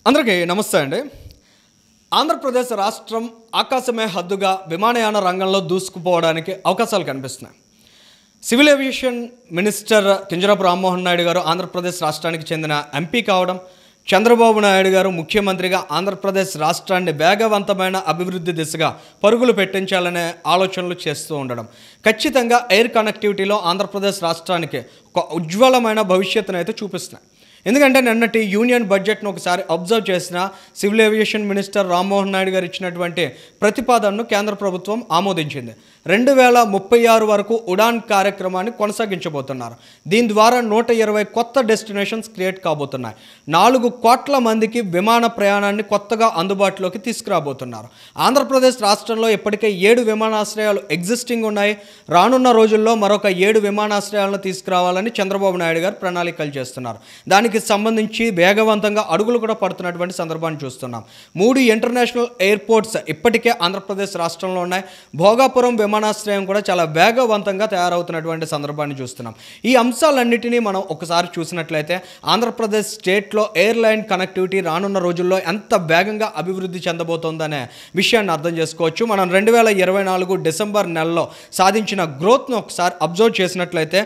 అందరికీ నమస్తే అండి. ఆంధ్రప్రదేశ్ రాష్ట్రం ఆకాశమే హద్దుగా విమానయాన రంగంలో దూసుకుపోవడానికి అవకాశాలు కనిపిస్తున్నాయి. Civil aviation minister Kinjarapu Rammohan Naidu గారు ఆంధ్రప్రదేశ్ రాష్ట్రానికి చెందిన ఎంపీ కావడం, చంద్రబాబు నాయుడు గారు ముఖ్యమంత్రిగా ఆంధ్రప్రదేశ్ రాష్ట్రాన్ని వేగవంతమైన అభివృద్ధి దిశగా పరుగులు పెట్టించాలనే ఆలోచనలు చేస్తూ ఉండడం ఖచ్చితంగా ఎయిర్ కనెక్టివిటీలో ఆంధ్రప్రదేశ్ రాష్ట్రానికి ఒక ఉజ్వలమైన భవిష్యత్తును అయితే చూపిస్తున్నాయి. ఎందుకంటే నిన్నటి యూనియన్ బడ్జెట్ను ఒకసారి అబ్జర్వ్ చేసిన civil aviation minister Rammohan Naidu గారు ఇచ్చినటువంటి ప్రతిపాదనను కేంద్ర ప్రభుత్వం ఆమోదించింది. 2036 వరకు ఉడాన్ కార్యక్రమాన్ని కొనసాగించబోతున్నారు. దీని ద్వారా 120 కొత్త డెస్టినేషన్స్ క్రియేట్ కాబోతున్నాయి. 4 కోట్ల మందికి విమాన ప్రయాణాన్ని కొత్తగా అందుబాటులోకి తీసుకురాబోతున్నారు. ఆంధ్రప్రదేశ్ రాష్ట్రంలో ఇప్పటికే 7 విమానాశ్రయాలు ఎగ్జిస్టింగ్ ఉన్నాయి. రానున్న రోజుల్లో మరొక 7 విమానాశ్రయాలను తీసుకురావాలని చంద్రబాబు నాయుడు గారు ప్రణాళికలు చేస్తున్నారు. దానికి సంబంధించి వేగవంతంగా అడుగులు కూడా పడుతున్నటువంటి సందర్భాన్ని చూస్తున్నాం. 3 ఇంటర్నేషనల్ ఎయిర్పోర్ట్స్ ఇప్పటికే ఆంధ్రప్రదేశ్ రాష్ట్రంలో ఉన్నాయి. భోగాపురం విమానాశ్రయం కూడా చాలా వేగవంతంగా తయారవుతున్నటువంటి సందర్భాన్ని చూస్తున్నాం. ఈ అంశాలన్నిటినీ మనం ఒకసారి చూసినట్లయితే ఆంధ్రప్రదేశ్ స్టేట్లో ఎయిర్లైన్ కనెక్టివిటీ రానున్న రోజుల్లో ఎంత వేగంగా అభివృద్ధి చెందబోతోందనే విషయాన్ని అర్థం చేసుకోవచ్చు. మనం 2024 డిసెంబర్ నెలలో సాధించిన గ్రోత్ను ఒకసారి అబ్జర్వ్ చేసినట్లయితే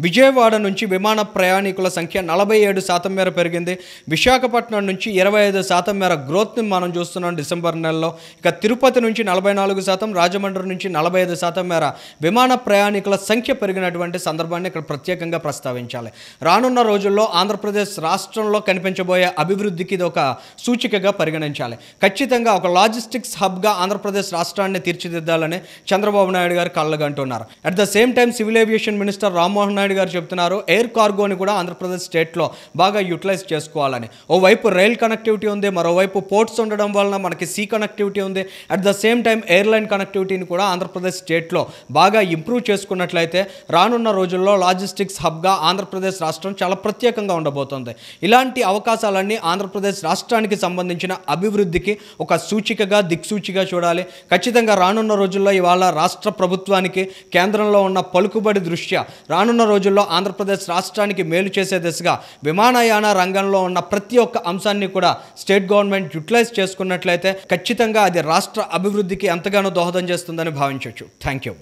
విజయవాడ నుంచి విమాన ప్రయాణికుల సంఖ్య 47% మేర పెరిగింది. విశాఖపట్నం నుంచి 25% మేర గ్రోత్ని మనం చూస్తున్నాం డిసెంబర్ నెలలో. ఇక తిరుపతి నుంచి 44%, రాజమండ్రి నుంచి 45% మేర విమాన ప్రయాణికుల సంఖ్య పెరిగినటువంటి సందర్భాన్ని ఇక్కడ ప్రత్యేకంగా ప్రస్తావించాలి. రానున్న రోజుల్లో ఆంధ్రప్రదేశ్ రాష్ట్రంలో కనిపించబోయే అభివృద్ధికి ఇది ఒక సూచికగా పరిగణించాలి. ఖచ్చితంగా ఒక లాజిస్టిక్స్ హబ్గా ఆంధ్రప్రదేశ్ రాష్ట్రాన్ని తీర్చిదిద్దాలని చంద్రబాబు నాయుడు గారు కళ్ళగంటున్నారు. At the same time civil aviation minister Rammohan Naidu గారు చెప్తున్నారు ఎయిర్ కార్గోని కూడా ఆంధ్రప్రదేశ్ స్టేట్లో బాగా యూటిలైజ్ చేసుకోవాలని. ఓవైపు రైల్ కనెక్టివిటీ ఉంది, మరోవైపు పోర్ట్స్ ఉండడం వలన మనకి సీ కనెక్టివిటీ ఉంది. At the same time airline కనెక్టివిటీని కూడా ఆంధ్రప్రదేశ్ స్టేట్లో బాగా ఇంప్రూవ్ చేసుకున్నట్లయితే రానున్న రోజుల్లో లాజిస్టిక్స్ హబ్గా ఆంధ్రప్రదేశ్ రాష్ట్రం చాలా ప్రత్యేకంగా ఉండబోతోంది. ఇలాంటి అవకాశాలన్నీ ఆంధ్రప్రదేశ్ రాష్ట్రానికి సంబంధించిన అభివృద్ధికి ఒక సూచికగా దిక్సూచిగా చూడాలి. ఖచ్చితంగా రానున్న రోజుల్లో ఇవాళ రాష్ట్ర ప్రభుత్వానికి కేంద్రంలో ఉన్న పలుకుబడి దృష్ట్యా రానున్న రోజుల్లో ఆంధ్రప్రదేశ్ రాష్ట్రానికి మేలు చేసే దిశగా విమానయాన రంగంలో ఉన్న ప్రతి ఒక్క అంశాన్ని కూడా స్టేట్ గవర్నమెంట్ యూటిలైజ్ చేసుకున్నట్లయితే ఖచ్చితంగా అది రాష్ట్ర అభివృద్ధికి ఎంతగానో దోహదం చేస్తుందని భావించవచ్చు. Thank you.